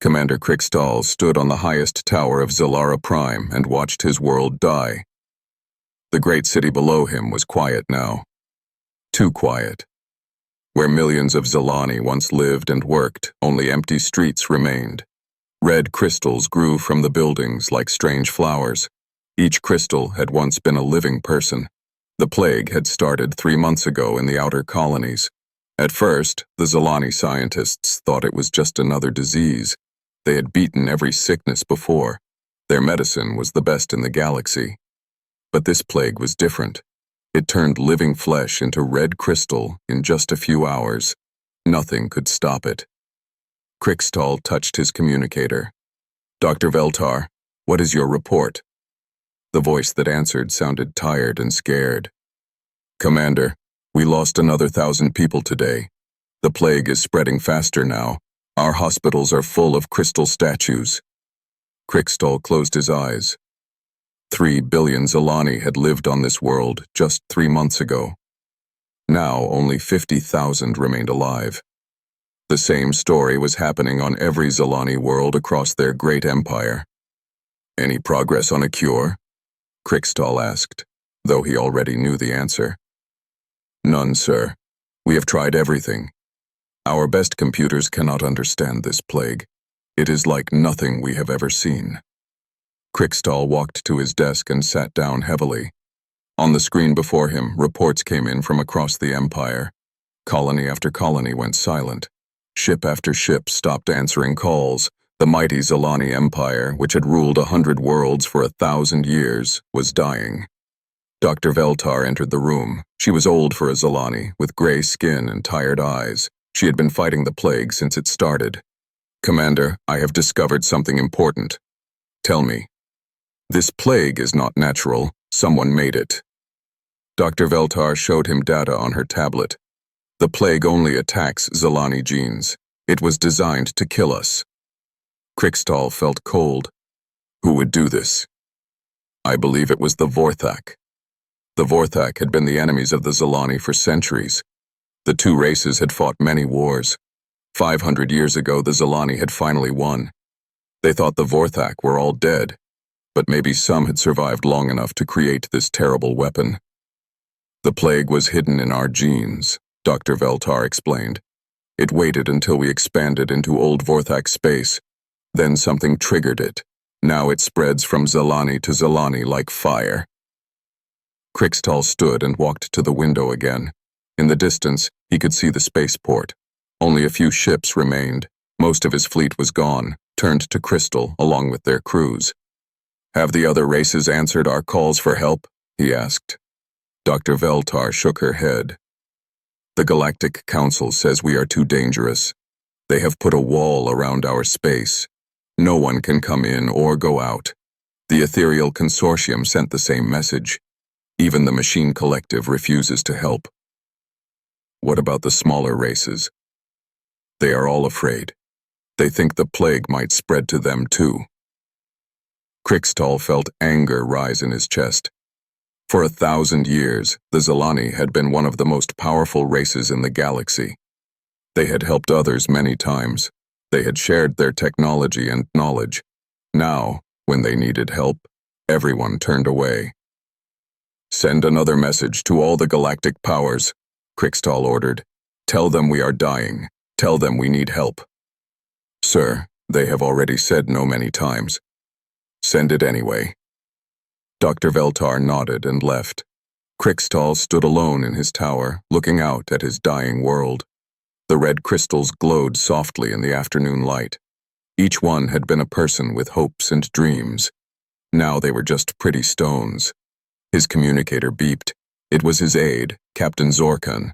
Commander Krikstal stood on the highest tower of Zilara Prime and watched his world die. The great city below him was quiet now. Too quiet. Where millions of Zilani once lived and worked, only empty streets remained. Red crystals grew from the buildings like strange flowers. Each crystal had once been a living person. The plague had started 3 months ago in the outer colonies. At first, the Zilani scientists thought it was just another disease. They had beaten every sickness before. Their medicine was the best in the galaxy. But this plague was different. It turned living flesh into red crystal in just a few hours. Nothing could stop it. Krikstal touched his communicator. "Dr. Veltar, what is your report?" The voice that answered sounded tired and scared. "Commander, we lost another 1,000 people today. The plague is spreading faster now. Our hospitals are full of crystal statues." Krikstal closed his eyes. 3 billion Zilani had lived on this world just 3 months ago. Now only 50,000 remained alive. The same story was happening on every Zilani world across their great empire. "Any progress on a cure?" Krikstal asked, though he already knew the answer. "None, sir. We have tried everything. Our best computers cannot understand this plague. It is like nothing we have ever seen." Krikstal walked to his desk and sat down heavily. On the screen before him, reports came in from across the empire. Colony after colony went silent. Ship after ship stopped answering calls. The mighty Zilani Empire, which had ruled 100 worlds for 1,000 years, was dying. Dr. Veltar entered the room. She was old for a Zilani, with gray skin and tired eyes. She had been fighting the plague since it started. "Commander, I have discovered something important. Tell me. This plague is not natural. Someone made it." Dr. Veltar showed him data on her tablet. "The plague only attacks Zilani genes. It was designed to kill us." Krikstal felt cold. "Who would do this?" "I believe it was the Vorthak." The Vorthak had been the enemies of the Zilani for centuries. The two races had fought many wars. 500 years ago, the Zilani had finally won. They thought the Vorthak were all dead, but maybe some had survived long enough to create this terrible weapon. "The plague was hidden in our genes," Dr. Veltar explained. "It waited until we expanded into old Vorthak space. Then something triggered it. Now it spreads from Zilani to Zilani like fire." Krikstal stood and walked to the window again. In the distance, he could see the spaceport. Only a few ships remained. Most of his fleet was gone, turned to crystal along with their crews. "Have the other races answered our calls for help?" he asked. Dr. Veltar shook her head. "The Galactic Council says we are too dangerous. They have put a wall around our space. No one can come in or go out. The Ethereal Consortium sent the same message. Even the Machine Collective refuses to help." "What about the smaller races?" "They are all afraid. They think the plague might spread to them too." Krikstal felt anger rise in his chest. For 1,000 years, the Zilani had been one of the most powerful races in the galaxy. They had helped others many times. They had shared their technology and knowledge. Now, when they needed help, everyone turned away. "Send another message to all the galactic powers," Krikstal ordered. "Tell them we are dying. Tell them we need help." "Sir, they have already said no many times." "Send it anyway." Dr. Veltar nodded and left. Krikstal stood alone in his tower, looking out at his dying world. The red crystals glowed softly in the afternoon light. Each one had been a person with hopes and dreams. Now they were just pretty stones. His communicator beeped. It was his aide, Captain Zorkan.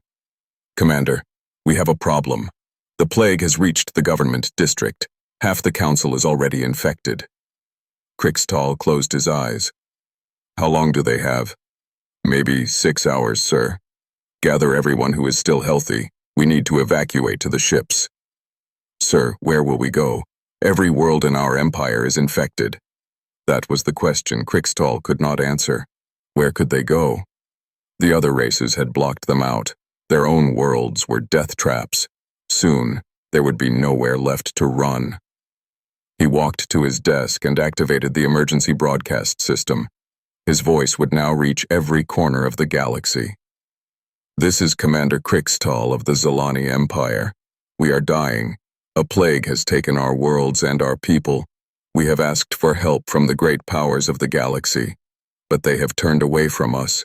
"Commander, we have a problem. The plague has reached the government district. Half the council is already infected." Krikstal closed his eyes. "How long do they have?" "Maybe 6 hours, sir. Gather everyone who is still healthy. We need to evacuate to the ships." "Sir, where will we go? Every world in our empire is infected." That was the question Krikstal could not answer. Where could they go? The other races had blocked them out. Their own worlds were death traps. Soon, there would be nowhere left to run. walked to his desk and activated the emergency broadcast system. His voice would now reach every corner of the galaxy. "This is Commander Krixtal of the Zilani Empire. We are dying. A plague has taken our worlds and our people. We have asked for help from the great powers of the galaxy, but they have turned away from us.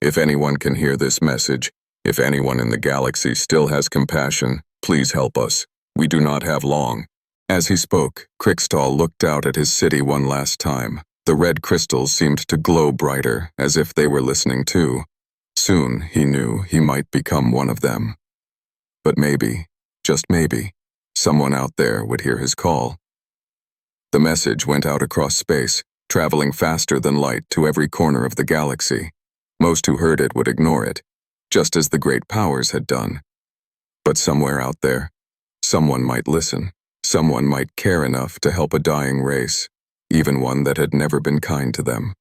If anyone can hear this message, if anyone in the galaxy still has compassion, please help us. We do not have long." As he spoke, Krixtal looked out at his city one last time. The red crystals seemed to glow brighter, as if they were listening too. Soon, he knew, he might become one of them. But maybe, just maybe, someone out there would hear his call. The message went out across space, traveling faster than light to every corner of the galaxy. Most who heard it would ignore it, just as the great powers had done. But somewhere out there, someone might listen. Someone might care enough to help a dying race, even one that had never been kind to them.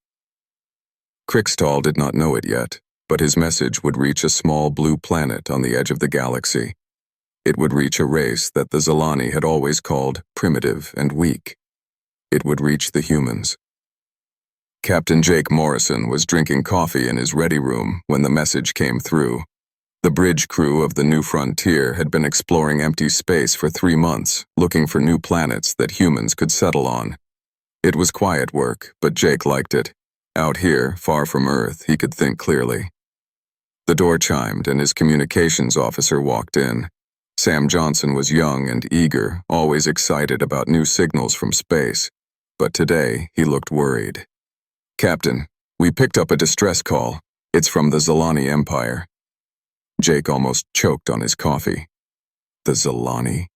Krixtal did not know it yet, but his message would reach a small blue planet on the edge of the galaxy. It would reach a race that the Zilani had always called primitive and weak. It would reach the humans. Captain Jake Morrison was drinking coffee in his ready room when the message came through. The bridge crew of the New Frontier had been exploring empty space for 3 months, looking for new planets that humans could settle on. It was quiet work, but Jake liked it. Out here, far from Earth, he could think clearly. The door chimed and his communications officer walked in. Sam Johnson was young and eager, always excited about new signals from space. But today, he looked worried. "Captain, we picked up a distress call. It's from the Zilani Empire." Jake almost choked on his coffee. The Zilani?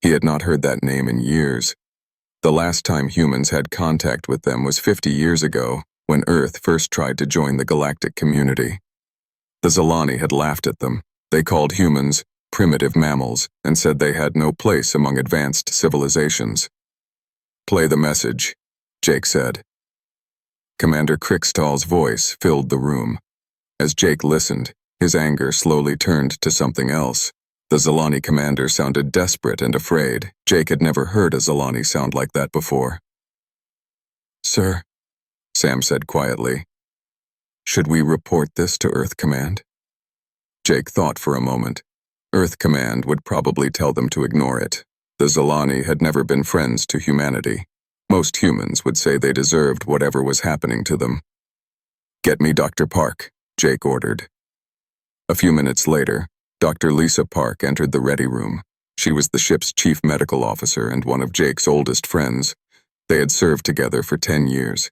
He had not heard that name in years. The last time humans had contact with them was 50 years ago, when Earth first tried to join the galactic community. The Zilani had laughed at them. They called humans primitive mammals and said they had no place among advanced civilizations. "Play the message," Jake said. Commander Krixtal's voice filled the room. As Jake listened, his anger slowly turned to something else. The Zilani commander sounded desperate and afraid. Jake had never heard a Zilani sound like that before. "Sir," Sam said quietly, "should we report this to Earth Command?" Jake thought for a moment. Earth Command would probably tell them to ignore it. The Zilani had never been friends to humanity. Most humans would say they deserved whatever was happening to them. "Get me Dr. Park," Jake ordered. A few minutes later, Dr. Lisa Park entered the ready room. She was the ship's chief medical officer and one of Jake's oldest friends. They had served together for 10 years.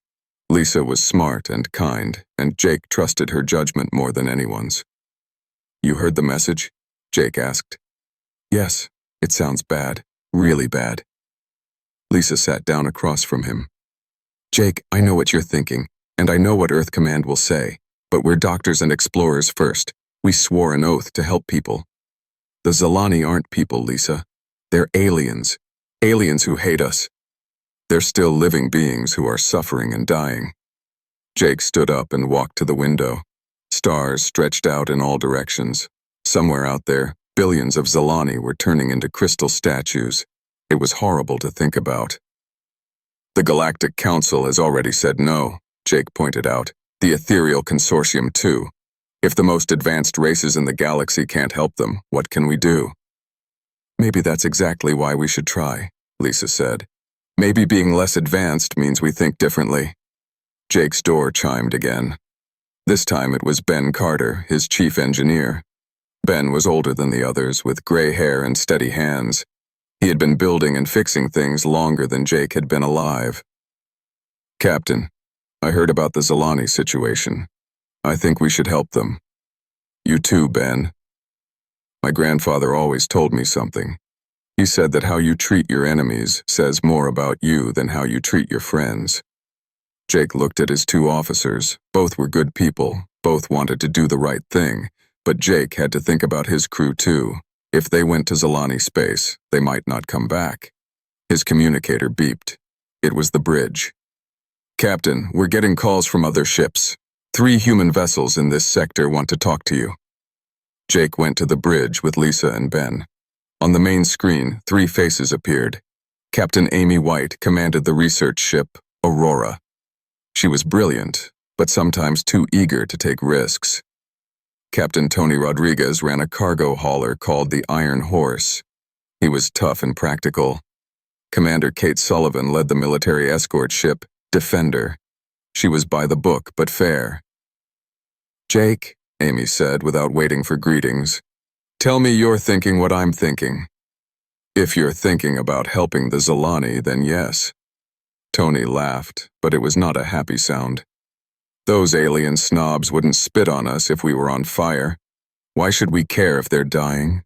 Lisa was smart and kind, and Jake trusted her judgment more than anyone's. "You heard the message?" Jake asked. "Yes, it sounds bad, really bad." Lisa sat down across from him. "Jake, I know what you're thinking, and I know what Earth Command will say, but we're doctors and explorers first. We swore an oath to help people." "The Zilani aren't people, Lisa. They're aliens. Aliens who hate us. They're still living beings who are suffering and dying." Jake stood up and walked to the window. Stars stretched out in all directions. Somewhere out there, billions of Zilani were turning into crystal statues. It was horrible to think about. "The Galactic Council has already said no," Jake pointed out. "The Ethereal Consortium too. If the most advanced races in the galaxy can't help them, what can we do?" "Maybe that's exactly why we should try," Lisa said. "Maybe being less advanced means we think differently." Jake's door chimed again. This time it was Ben Carter, his chief engineer. Ben was older than the others, with gray hair and steady hands. He had been building and fixing things longer than Jake had been alive. "Captain, I heard about the Zilani situation. I think we should help them." "You too, Ben. My grandfather always told me something. He said that how you treat your enemies says more about you than how you treat your friends." Jake looked at his 2 officers. Both were good people. Both wanted to do the right thing. But Jake had to think about his crew too. If they went to Zilani space, they might not come back. His communicator beeped. It was the bridge. "Captain, we're getting calls from other ships. 3 human vessels in this sector want to talk to you." Jake went to the bridge with Lisa and Ben. On the main screen, 3 faces appeared. Captain Amy White commanded the research ship Aurora. She was brilliant, but sometimes too eager to take risks. Captain Tony Rodriguez ran a cargo hauler called the Iron Horse. He was tough and practical. Commander Kate Sullivan led the military escort ship Defender. She was by the book but fair. "Jake," Amy said without waiting for greetings, "tell me you're thinking what I'm thinking." "If you're thinking about helping the Zilani, then yes." Tony laughed, but it was not a happy sound. "Those alien snobs wouldn't spit on us if we were on fire. Why should we care if they're dying?"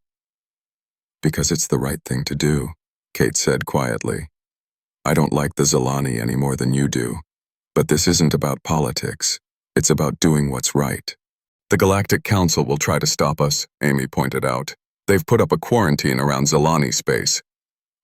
"Because it's the right thing to do," Kate said quietly. "I don't like the Zilani any more than you do. But this isn't about politics. It's about doing what's right." "The Galactic Council will try to stop us," Amy pointed out. "They've put up a quarantine around Zilani space."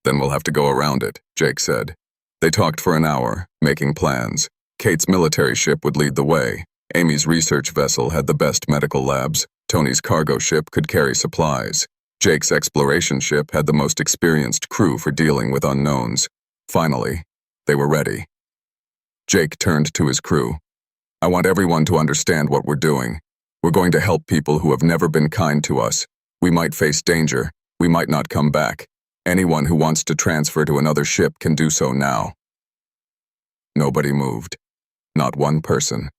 "Then we'll have to go around it," Jake said. They talked for an hour, making plans. Kate's military ship would lead the way. Amy's research vessel had the best medical labs. Tony's cargo ship could carry supplies. Jake's exploration ship had the most experienced crew for dealing with unknowns. Finally, they were ready. Jake turned to his crew. "I want everyone to understand what we're doing. We're going to help people who have never been kind to us. We might face danger. We might not come back. Anyone who wants to transfer to another ship can do so now." Nobody moved. Not one person.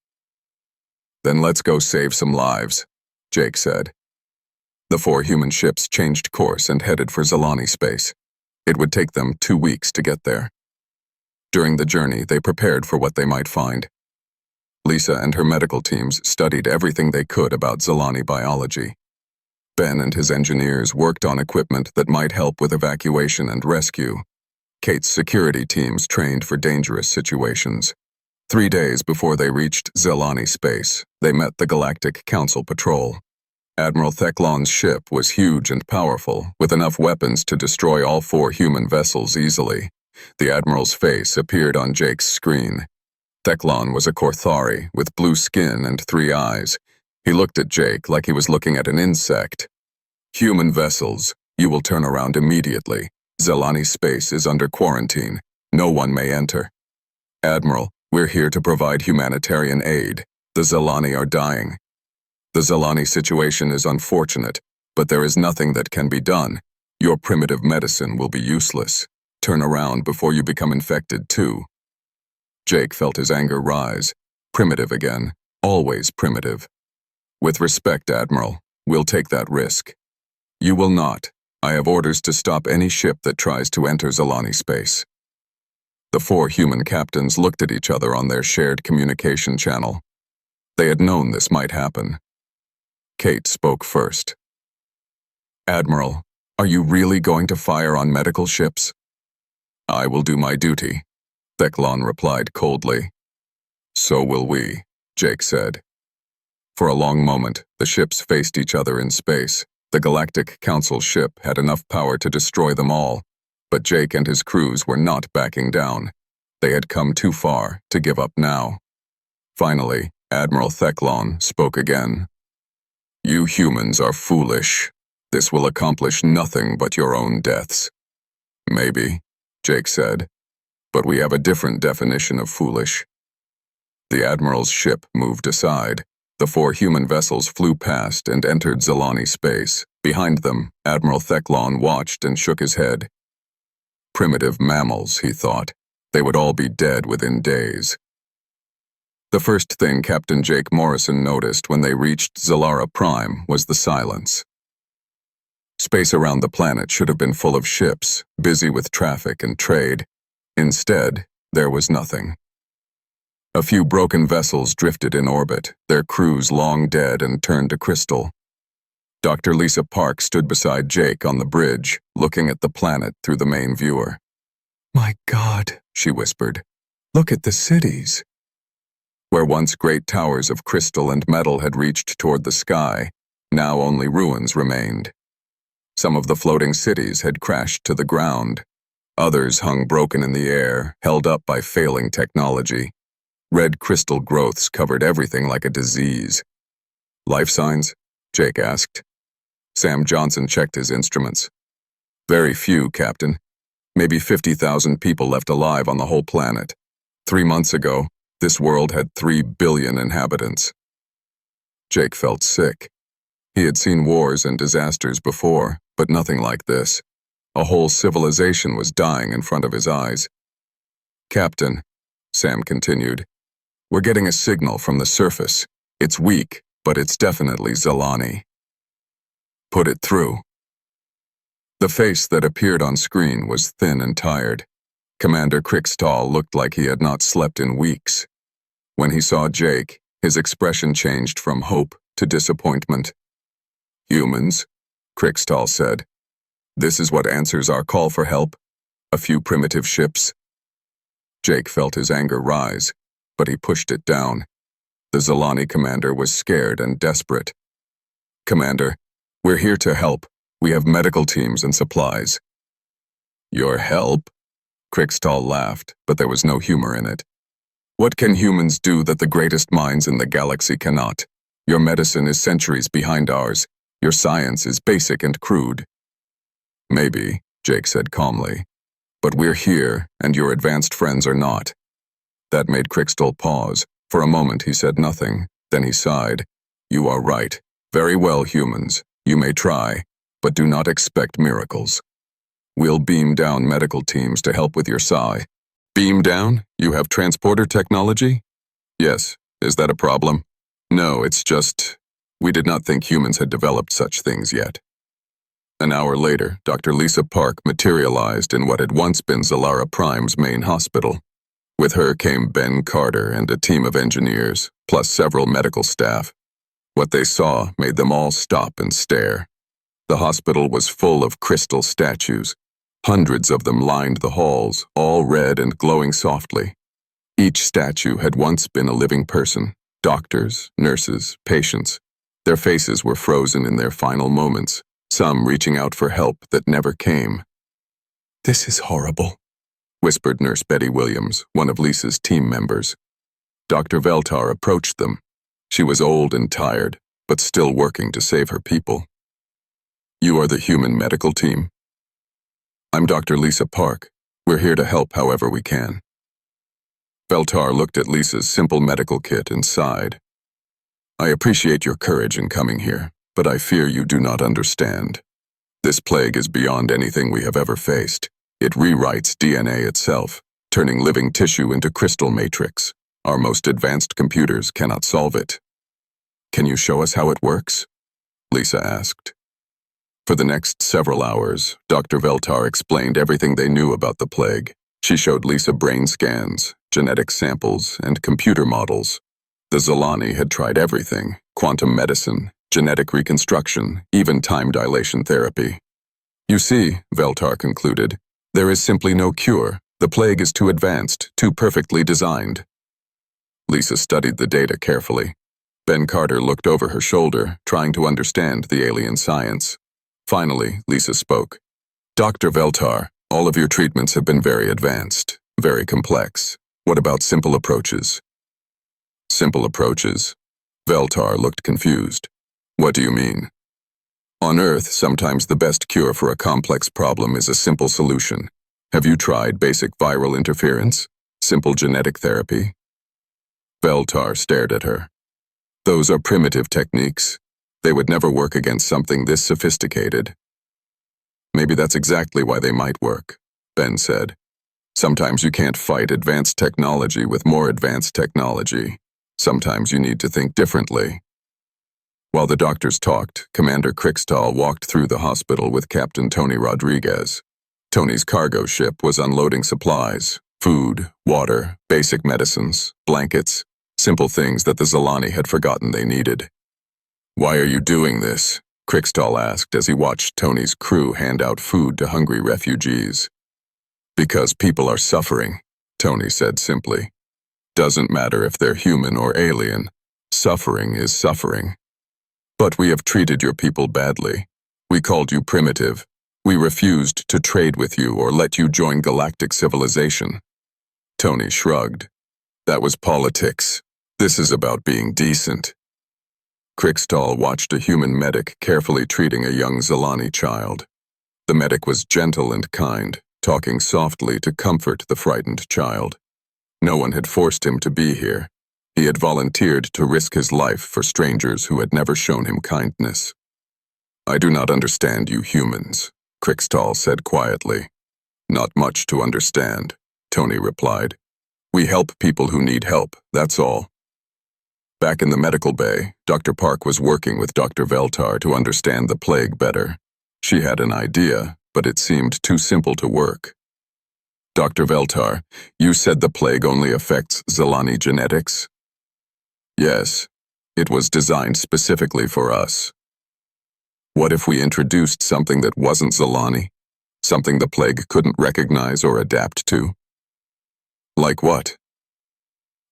"Then let's go save some lives," Jake said. The 4 human ships changed course and headed for Zilani space. It would take them 2 weeks to get there. During the journey, they prepared for what they might find. Lisa and her medical teams studied everything they could about Zilani biology. Ben and his engineers worked on equipment that might help with evacuation and rescue. Kate's security teams trained for dangerous situations. 3 days before they reached Zilani space, they met the Galactic Council patrol. Admiral Theclon's ship was huge and powerful, with enough weapons to destroy all 4 human vessels easily. The Admiral's face appeared on Jake's screen. Theclon was a Korthari with blue skin and 3 eyes. He looked at Jake like he was looking at an insect. "Human vessels, you will turn around immediately. Zilani space is under quarantine. No one may enter. Admiral, we're here to provide humanitarian aid. The Zilani are dying. The Zilani situation is unfortunate, but there is nothing that can be done. Your primitive medicine will be useless. Turn around before you become infected too." Jake felt his anger rise. Primitive again. Always primitive. "With respect, Admiral, we'll take that risk." "You will not. I have orders to stop any ship that tries to enter Zilani space." The 4 human captains looked at each other on their shared communication channel. They had known this might happen. Kate spoke first. "Admiral, are you really going to fire on medical ships?" "I will do my duty," Theclon replied coldly. "So will we," Jake said. For a long moment, the ships faced each other in space. The Galactic Council ship had enough power to destroy them all, but Jake and his crews were not backing down. They had come too far to give up now. Finally, Admiral Theclon spoke again. "You humans are foolish. This will accomplish nothing but your own deaths." "Maybe," Jake said, "but we have a different definition of foolish." The Admiral's ship moved aside. The 4 human vessels flew past and entered Zilani space. Behind them, Admiral Theclon watched and shook his head. Primitive mammals, he thought. They would all be dead within days. The first thing Captain Jake Morrison noticed when they reached Zilara Prime was the silence. Space around the planet should have been full of ships, busy with traffic and trade. Instead, there was nothing. A few broken vessels drifted in orbit, their crews long dead and turned to crystal. Dr. Lisa Park stood beside Jake on the bridge, looking at the planet through the main viewer. "My God," she whispered, "look at the cities." Where once great towers of crystal and metal had reached toward the sky, now only ruins remained. Some of the floating cities had crashed to the ground. Others hung broken in the air, held up by failing technology. Red crystal growths covered everything like a disease. "Life signs?" Jake asked. Sam Johnson checked his instruments. "Very few, Captain. Maybe 50,000 people left alive on the whole planet. 3 months ago, this world had 3 billion inhabitants. Jake felt sick. He had seen wars and disasters before, but nothing like this. A whole civilization was dying in front of his eyes. "Captain," Sam continued, "we're getting a signal from the surface. It's weak, but it's definitely Zilani." "Put it through." The face that appeared on screen was thin and tired. Commander Krickstall looked like he had not slept in weeks. When he saw Jake, his expression changed from hope to disappointment. "Humans," Krickstall said. "This is what answers our call for help. A few primitive ships." Jake felt his anger rise, but he pushed it down. The Zilani commander was scared and desperate. "Commander, we're here to help. We have medical teams and supplies." "Your help?" Krickstall laughed, but there was no humor in it. "What can humans do that the greatest minds in the galaxy cannot? Your medicine is centuries behind ours. Your science is basic and crude." "Maybe," Jake said calmly. "But we're here, and your advanced friends are not." That made Krickstall pause. For a moment he said nothing, then he sighed. "You are right. Very well, humans. You may try, but do not expect miracles. We'll beam down medical teams to help with your Psi." "Beam down? You have transporter technology?" "Yes. Is that a problem?" "No, it's just, we did not think humans had developed such things yet." An hour later, Dr. Lisa Park materialized in what had once been Zalara Prime's main hospital. With her came Ben Carter and a team of engineers, plus several medical staff. What they saw made them all stop and stare. The hospital was full of crystal statues. Hundreds of them lined the halls, all red and glowing softly. Each statue had once been a living person. Doctors, nurses, patients. Their faces were frozen in their final moments, some reaching out for help that never came. "This is horrible," whispered Nurse Betty Williams, one of Lisa's team members. Dr. Veltar approached them. She was old and tired, but still working to save her people. "You are the human medical team?" "I'm Dr. Lisa Park. We're here to help however we can." Veltar looked at Lisa's simple medical kit and sighed. "I appreciate your courage in coming here, but I fear you do not understand. This plague is beyond anything we have ever faced. It rewrites DNA itself, turning living tissue into crystal matrix. Our most advanced computers cannot solve it." "Can you show us how it works?" Lisa asked. For the next several hours, Dr. Veltar explained everything they knew about the plague. She showed Lisa brain scans, genetic samples, and computer models. The Zilani had tried everything: quantum medicine, genetic reconstruction, even time dilation therapy. "You see," Veltar concluded, "there is simply no cure. The plague is too advanced, too perfectly designed." Lisa studied the data carefully. Ben Carter looked over her shoulder, trying to understand the alien science. Finally, Lisa spoke. "Dr. Veltar, all of your treatments have been very advanced, very complex. What about simple approaches?" "Simple approaches?" Veltar looked confused. "What do you mean?" "On Earth, sometimes the best cure for a complex problem is a simple solution. Have you tried basic viral interference? Simple genetic therapy?" Veltar stared at her. "Those are primitive techniques. They would never work against something this sophisticated." "Maybe that's exactly why they might work," Ben said. "Sometimes you can't fight advanced technology with more advanced technology. Sometimes you need to think differently." While the doctors talked, Commander Krickstall walked through the hospital with Captain Tony Rodriguez. Tony's cargo ship was unloading supplies: food, water, basic medicines, blankets, simple things that the Zilani had forgotten they needed. "Why are you doing this?" Krickstall asked as he watched Tony's crew hand out food to hungry refugees. "Because people are suffering," Tony said simply. "Doesn't matter if they're human or alien. Suffering is suffering. But we have treated your people badly. We called you primitive. We refused to trade with you or let you join galactic civilization." Tony shrugged. "That was politics. This is about being decent." Krickstall watched a human medic carefully treating a young Zilani child. The medic was gentle and kind, talking softly to comfort the frightened child. No one had forced him to be here. He had volunteered to risk his life for strangers who had never shown him kindness. "I do not understand you humans," Crickstall said quietly. "Not much to understand," Tony replied. "We help people who need help, that's all." Back in the medical bay, Dr. Park was working with Dr. Veltar to understand the plague better. She had an idea, but it seemed too simple to work. "Dr. Veltar, you said the plague only affects Zilani genetics?" "Yes. It was designed specifically for us." "What if we introduced something that wasn't Zilani? Something the plague couldn't recognize or adapt to?" "Like what?"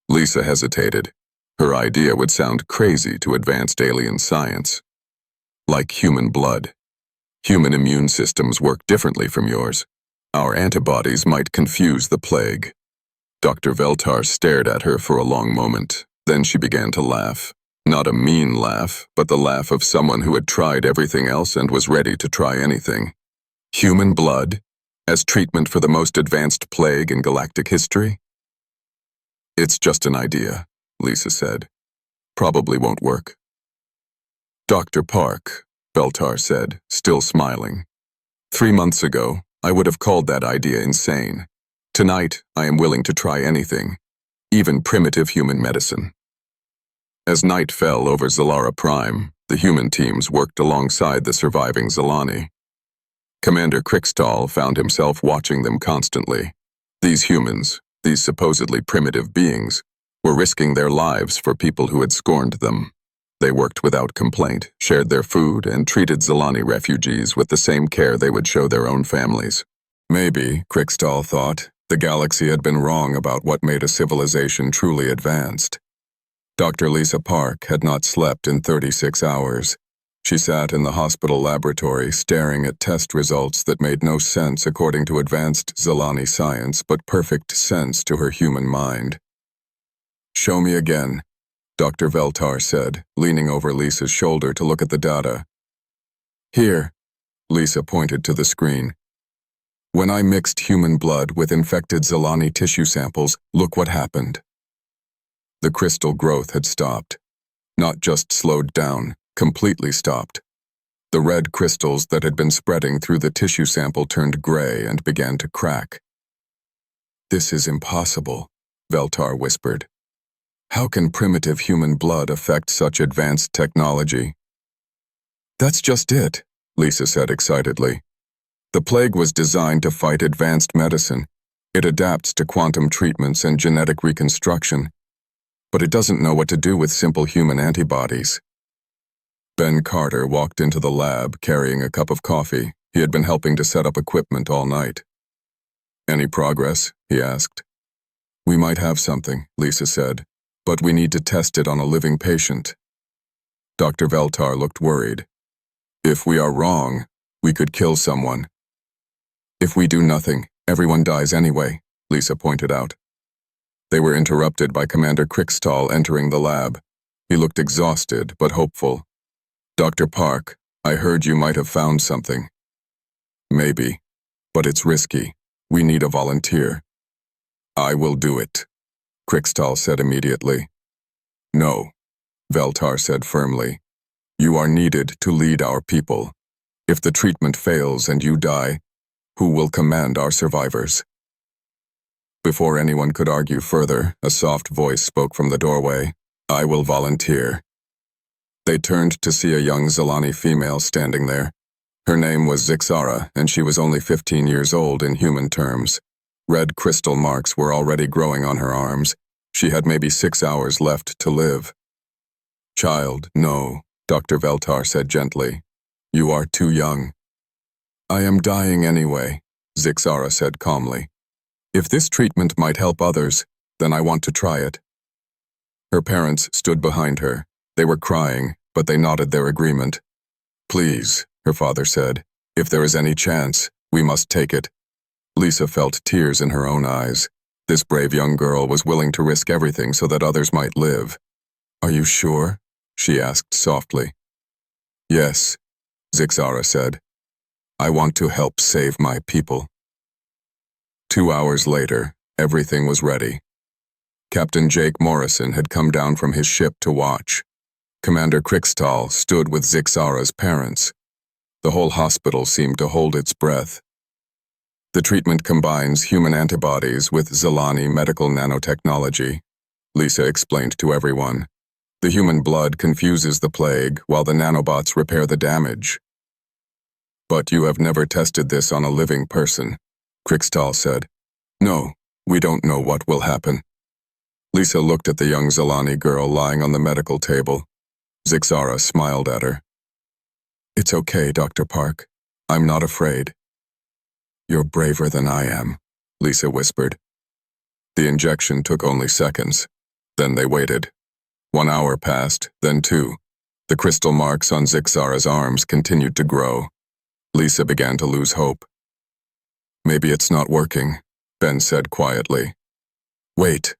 Lisa hesitated. Her idea would sound crazy to advanced alien science. "Like human blood. Human immune systems work differently from yours. Our antibodies might confuse the plague." Dr. Veltar stared at her for a long moment. Then she began to laugh. Not a mean laugh, but the laugh of someone who had tried everything else and was ready to try anything. "Human blood? As treatment for the most advanced plague in galactic history?" "It's just an idea," Lisa said. "Probably won't work." "Dr. Park," Veltar said, still smiling. 3 months ago, I would have called that idea insane. Tonight, I am willing to try anything, even primitive human medicine." As night fell over Zilara Prime, the human teams worked alongside the surviving Zilani. Commander Crickstall found himself watching them constantly. These humans, these supposedly primitive beings, were risking their lives for people who had scorned them. They worked without complaint, shared their food, and treated Zilani refugees with the same care they would show their own families. Maybe, Crickstall thought, the galaxy had been wrong about what made a civilization truly advanced. Dr. Lisa Park had not slept in 36 hours. She sat in the hospital laboratory staring at test results that made no sense according to advanced Zilani science but perfect sense to her human mind. "Show me again," Dr. Veltar said, leaning over Lisa's shoulder to look at the data. "Here," Lisa pointed to the screen. "When I mixed human blood with infected Zilani tissue samples, look what happened." The crystal growth had stopped. Not just slowed down, completely stopped. The red crystals that had been spreading through the tissue sample turned gray and began to crack. "This is impossible," Veltar whispered. "How can primitive human blood affect such advanced technology?" "That's just it," Lisa said excitedly. "The plague was designed to fight advanced medicine. It adapts to quantum treatments and genetic reconstruction. But it doesn't know what to do with simple human antibodies." Ben Carter walked into the lab carrying a cup of coffee. He had been helping to set up equipment all night. "Any progress?" he asked. "We might have something," Lisa said, "but we need to test it on a living patient." Dr. Veltar looked worried. "If we are wrong, we could kill someone." "If we do nothing, everyone dies anyway," Lisa pointed out. They were interrupted by Commander Crickstall entering the lab. He looked exhausted but hopeful. "Dr. Park, I heard you might have found something." "Maybe, but it's risky. We need a volunteer." "I will do it," Crickstall said immediately. "No," Veltar said firmly. "You are needed to lead our people. If the treatment fails and you die, who will command our survivors?" Before anyone could argue further, a soft voice spoke from the doorway. "I will volunteer." They turned to see a young Zilani female standing there. Her name was Zixara, and she was only 15 years old in human terms. Red crystal marks were already growing on her arms. She had maybe 6 hours left to live. "Child, no," Dr. Veltar said gently. "You are too young." "I am dying anyway," Zixara said calmly. "If this treatment might help others, then I want to try it." Her parents stood behind her. They were crying, but they nodded their agreement. "Please," her father said, "if there is any chance, we must take it." Lisa felt tears in her own eyes. This brave young girl was willing to risk everything so that others might live. "Are you sure?" she asked softly. "Yes," Zixara said. "I want to help save my people." 2 hours later, everything was ready. Captain Jake Morrison had come down from his ship to watch. Commander Krikstal stood with Zixara's parents. The whole hospital seemed to hold its breath. The treatment combines human antibodies with Zelani medical nanotechnology, Lisa explained to everyone. The human blood confuses the plague while the nanobots repair the damage. But you have never tested this on a living person, Krikstal said. No, we don't know what will happen. Lisa looked at the young Zelani girl lying on the medical table. Zixara smiled at her. It's okay, Dr. Park. I'm not afraid. You're braver than I am, Lisa whispered. The injection took only seconds. Then they waited. 1 hour passed, then 2. The crystal marks on Zixara's arms continued to grow. Lisa began to lose hope. Maybe it's not working, Ben said quietly. Wait,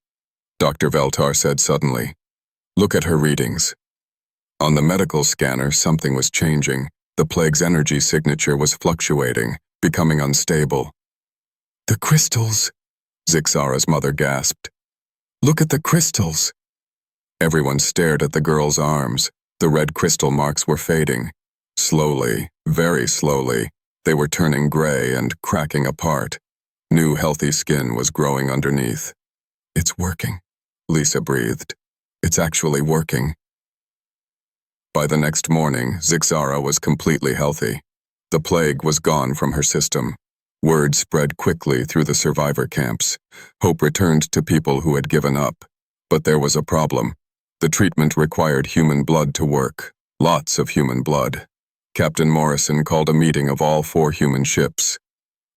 Dr. Veltar said suddenly. Look at her readings. On the medical scanner, something was changing. The plague's energy signature was fluctuating, becoming unstable. The crystals, Zixara's mother gasped. Look at the crystals. Everyone stared at the girl's arms. The red crystal marks were fading. Slowly, very slowly, they were turning gray and cracking apart. New healthy skin was growing underneath. It's working, Lisa breathed. It's actually working. By the next morning, Zixara was completely healthy. The plague was gone from her system. Word spread quickly through the survivor camps. Hope returned to people who had given up. But there was a problem. The treatment required human blood to work. Lots of human blood. Captain Morrison called a meeting of all 4 human ships.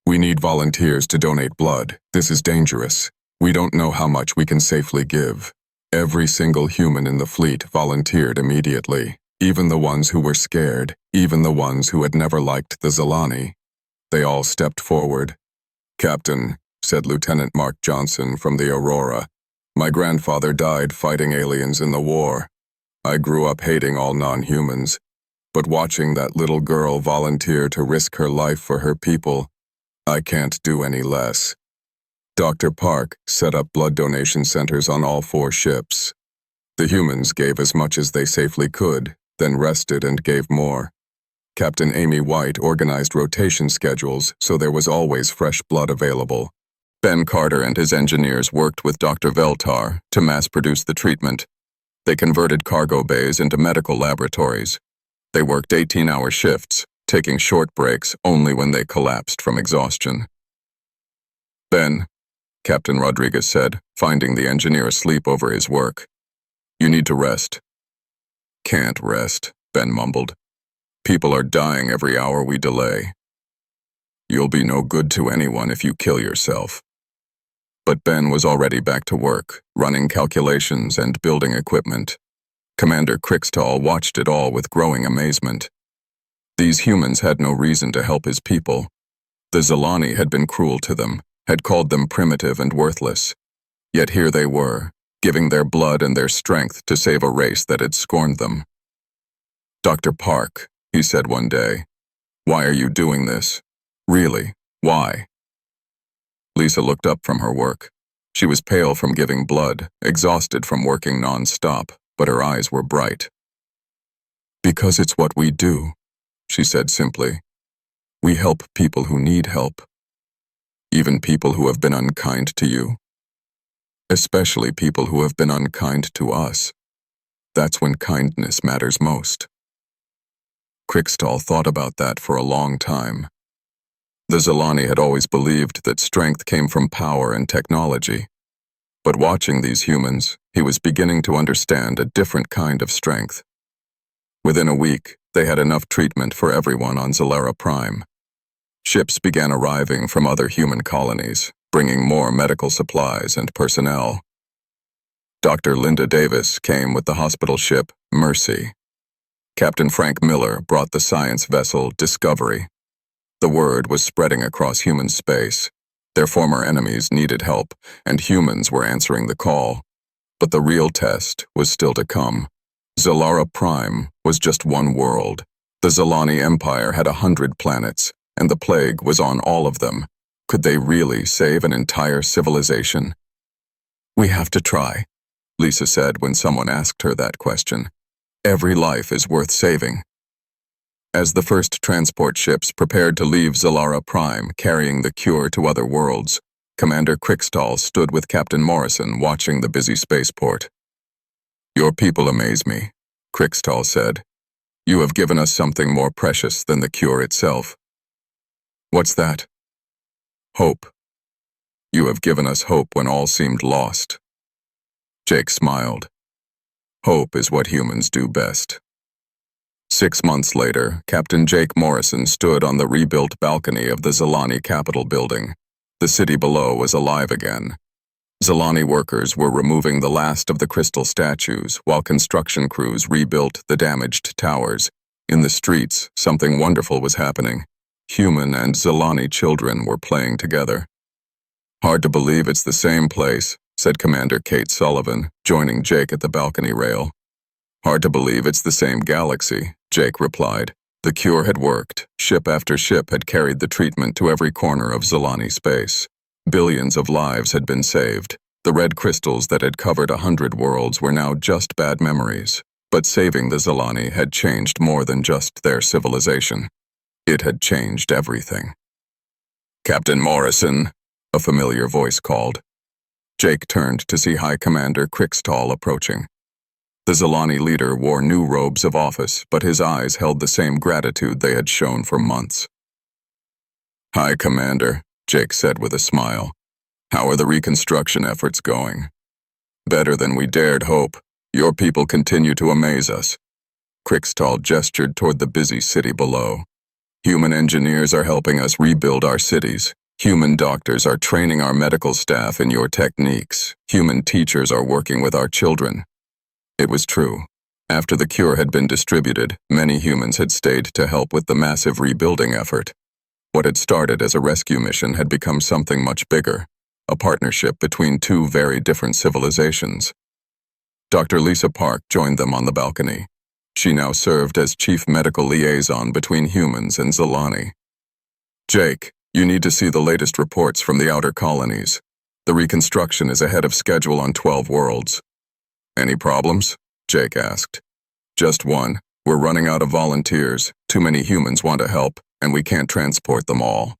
We need volunteers to donate blood. This is dangerous. We don't know how much we can safely give. Every single human in the fleet volunteered immediately. Even the ones who were scared, even the ones who had never liked the Zelani. They all stepped forward. Captain, said Lieutenant Mark Johnson from the Aurora, my grandfather died fighting aliens in the war. I grew up hating all non-humans, but watching that little girl volunteer to risk her life for her people, I can't do any less. Dr. Park set up blood donation centers on all 4 ships. The humans gave as much as they safely could, then rested and gave more. Captain Amy White organized rotation schedules so there was always fresh blood available. Ben Carter and his engineers worked with Dr. Veltar to mass-produce the treatment. They converted cargo bays into medical laboratories. They worked 18-hour shifts, taking short breaks only when they collapsed from exhaustion. Ben, Captain Rodriguez said, finding the engineer asleep over his work. You need to rest. Can't rest, Ben mumbled. People are dying every hour we delay. You'll be no good to anyone if you kill yourself. But Ben was already back to work, running calculations and building equipment. Commander Krikstal watched it all with growing amazement. These humans had no reason to help his people. The Zelani had been cruel to them, had called them primitive and worthless. Yet here they were, giving their blood and their strength to save a race that had scorned them. Dr. Park, he said one day, why are you doing this? Really, why? Lisa looked up from her work. She was pale from giving blood, exhausted from working non-stop, but her eyes were bright. Because it's what we do, she said simply. We help people who need help. Even people who have been unkind to you. Especially people who have been unkind to us. That's when kindness matters most. Krikstal thought about that for a long time. The Zelani had always believed that strength came from power and technology. But watching these humans, he was beginning to understand a different kind of strength. Within a week, they had enough treatment for everyone on Zalera Prime. Ships began arriving from other human colonies, bringing more medical supplies and personnel. Dr. Linda Davis came with the hospital ship Mercy. Captain Frank Miller brought the science vessel Discovery. The word was spreading across human space. Their former enemies needed help, and humans were answering the call. But the real test was still to come. Zalera Prime was just one world. The Zelani Empire had 100 planets, and the plague was on all of them. Could they really save an entire civilization? "We have to try," Lisa said when someone asked her that question. "Every life is worth saving." As the first transport ships prepared to leave Zalara Prime carrying the cure to other worlds, Commander Crickstall stood with Captain Morrison watching the busy spaceport. "Your people amaze me," Crickstall said. "You have given us something more precious than the cure itself." "What's that?" "Hope. You have given us hope when all seemed lost." Jake smiled. "Hope is what humans do best." 6 months later, Captain Jake Morrison stood on the rebuilt balcony of the Zalani Capitol building. The city below was alive again. Zalani workers were removing the last of the crystal statues while construction crews rebuilt the damaged towers. In the streets, something wonderful was happening. Human and Zalani children were playing together. "Hard to believe it's the same place," said Commander Kate Sullivan, joining Jake at the balcony rail. "Hard to believe it's the same galaxy," Jake replied. The cure had worked. Ship after ship had carried the treatment to every corner of Zalani space. Billions of lives had been saved. The red crystals that had covered 100 worlds were now just bad memories. But saving the Zalani had changed more than just their civilization. It had changed everything. "Captain Morrison," a familiar voice called. Jake turned to see High Commander Crickstall approaching. The Zalani leader wore new robes of office, but his eyes held the same gratitude they had shown for months. "High Commander," Jake said with a smile. "How are the reconstruction efforts going?" "Better than we dared hope. Your people continue to amaze us." Crickstall gestured toward the busy city below. "Human engineers are helping us rebuild our cities. Human doctors are training our medical staff in your techniques. Human teachers are working with our children." It was true. After the cure had been distributed, many humans had stayed to help with the massive rebuilding effort. What had started as a rescue mission had become something much bigger, a partnership between two very different civilizations. Dr. Lisa Park joined them on the balcony. She now served as chief medical liaison between humans and Zalani. "Jake, you need to see the latest reports from the outer colonies. The reconstruction is ahead of schedule on 12 worlds." "Any problems?" Jake asked. "Just one. We're running out of volunteers. Too many humans want to help, and we can't transport them all."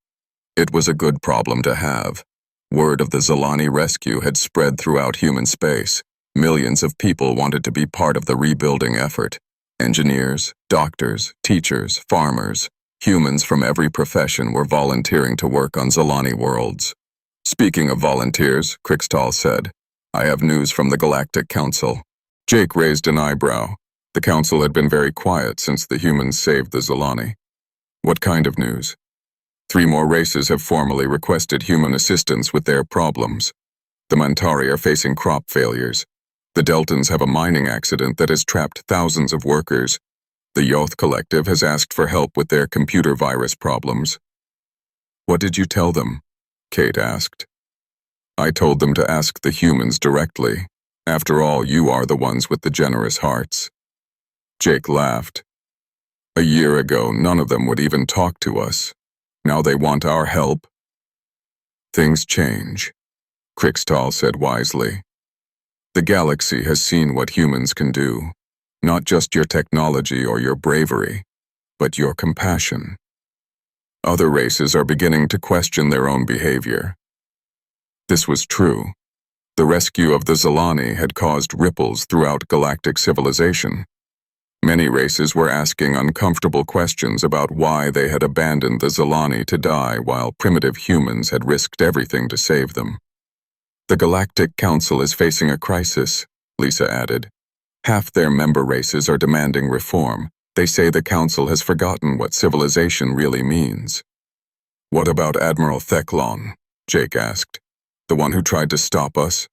It was a good problem to have. Word of the Zalani rescue had spread throughout human space. Millions of people wanted to be part of the rebuilding effort. Engineers, doctors, teachers, farmers, humans from every profession were volunteering to work on Zalani worlds. "Speaking of volunteers," Crickstall said, "I have news from the Galactic Council." Jake raised an eyebrow. The council had been very quiet since the humans saved the Zalani. "What kind of news?" 3 more races have formally requested human assistance with their problems. The Mantari are facing crop failures. The Deltans have a mining accident that has trapped thousands of workers. The Yoth Collective has asked for help with their computer virus problems. "What did you tell them?" Kate asked. "I told them to ask the humans directly. After all, you are the ones with the generous hearts." Jake laughed. "A year ago, none of them would even talk to us. Now they want our help." "Things change," Crickstall said wisely. "The galaxy has seen what humans can do. Not just your technology or your bravery, but your compassion. Other races are beginning to question their own behavior." This was true. The rescue of the Zalani had caused ripples throughout galactic civilization. Many races were asking uncomfortable questions about why they had abandoned the Zalani to die while primitive humans had risked everything to save them. "The Galactic Council is facing a crisis," Lisa added. "Half their member races are demanding reform. They say the Council has forgotten what civilization really means." "What about Admiral Theclon?" Jake asked. "The one who tried to stop us?"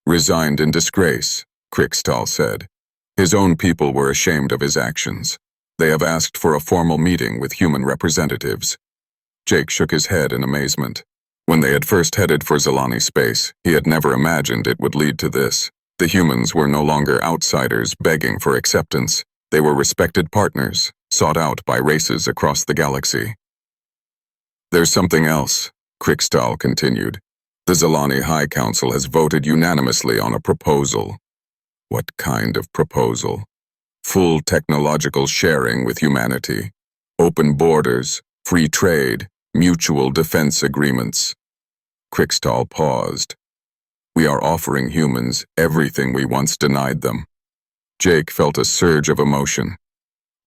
"Resigned in disgrace," Crickstall said. "His own people were ashamed of his actions. They have asked for a formal meeting with human representatives." Jake shook his head in amazement. When they had first headed for Zalani space, he had never imagined it would lead to this. The humans were no longer outsiders begging for acceptance. They were respected partners, sought out by races across the galaxy. "There's something else," Krikstal continued. The Zalani High Council has voted unanimously on a proposal. What kind of proposal? Full technological sharing with humanity. Open borders, free trade, mutual defense agreements. Krikstal paused. We are offering humans everything we once denied them. Jake felt a surge of emotion.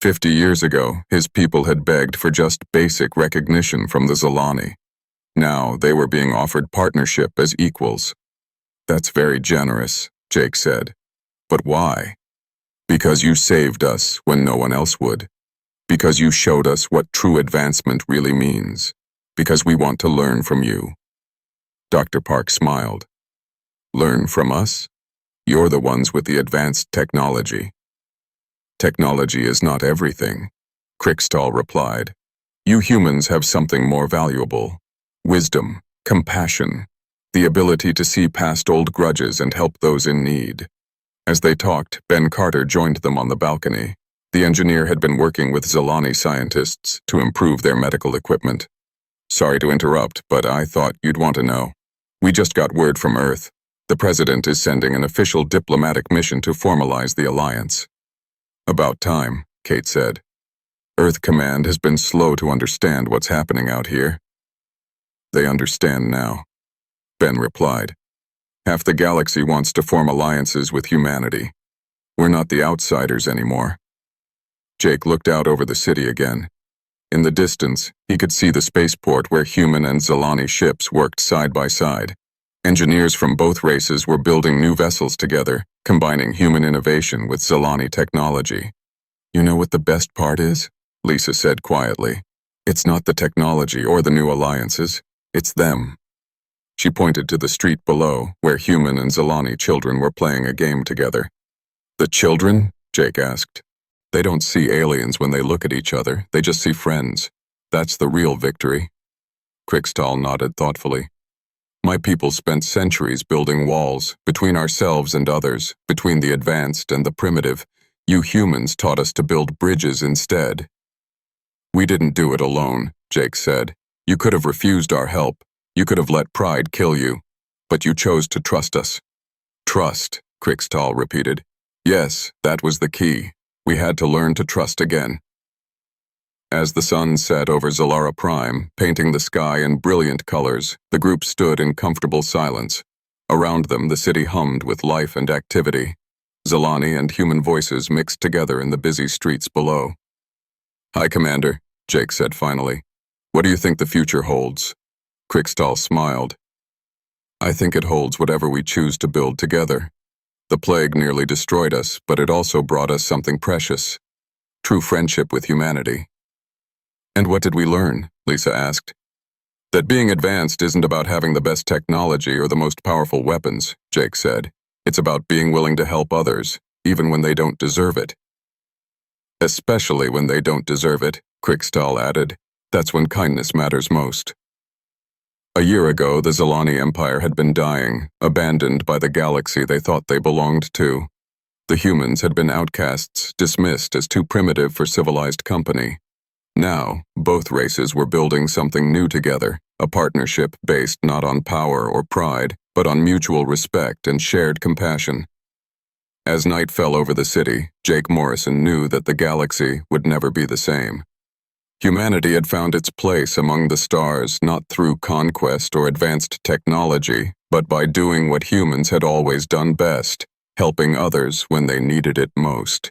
50 years ago, his people had begged for just basic recognition from the Zalani. Now they were being offered partnership as equals. That's very generous, Jake said. But why? Because you saved us when no one else would. Because you showed us what true advancement really means. Because we want to learn from you. Dr. Park smiled. Learn from us? You're the ones with the advanced technology. Technology is not everything, Krikstal replied. You humans have something more valuable. Wisdom, compassion, the ability to see past old grudges and help those in need. As they talked, Ben Carter joined them on the balcony. The engineer had been working with Zalani scientists to improve their medical equipment. Sorry to interrupt, but I thought you'd want to know. We just got word from Earth. The President is sending an official diplomatic mission to formalize the alliance. About time, Kate said. Earth Command has been slow to understand what's happening out here. They understand now, Ben replied. Half the galaxy wants to form alliances with humanity. We're not the outsiders anymore. Jake looked out over the city again. In the distance, he could see the spaceport where human and Zalani ships worked side by side. Engineers from both races were building new vessels together, combining human innovation with Zalani technology. You know what the best part is? Lisa said quietly. It's not the technology or the new alliances. It's them. She pointed to the street below, where human and Zalani children were playing a game together. The children? Jake asked. They don't see aliens when they look at each other, they just see friends. That's the real victory. Krikstal nodded thoughtfully. My people spent centuries building walls, between ourselves and others, between the advanced and the primitive. You humans taught us to build bridges instead. We didn't do it alone, Jake said. You could have refused our help. You could have let pride kill you. But you chose to trust us. Trust, Krikstal repeated. Yes, that was the key. We had to learn to trust again. As the sun set over Zalara Prime, painting the sky in brilliant colors, the group stood in comfortable silence. Around them, the city hummed with life and activity. Zalani and human voices mixed together in the busy streets below. Hi, Commander, Jake said finally. What do you think the future holds? Krikstal smiled. I think it holds whatever we choose to build together. The plague nearly destroyed us, but it also brought us something precious. True friendship with humanity. And what did we learn? Lisa asked. That being advanced isn't about having the best technology or the most powerful weapons, Jake said. It's about being willing to help others, even when they don't deserve it. Especially when they don't deserve it, Krikstal added. That's when kindness matters most. A year ago, the Zalani Empire had been dying, abandoned by the galaxy they thought they belonged to. The humans had been outcasts, dismissed as too primitive for civilized company. Now, both races were building something new together, a partnership based not on power or pride, but on mutual respect and shared compassion. As night fell over the city, Jake Morrison knew that the galaxy would never be the same. Humanity had found its place among the stars not through conquest or advanced technology, but by doing what humans had always done best, helping others when they needed it most.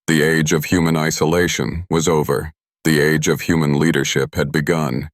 The age of human isolation was over. The age of human leadership had begun.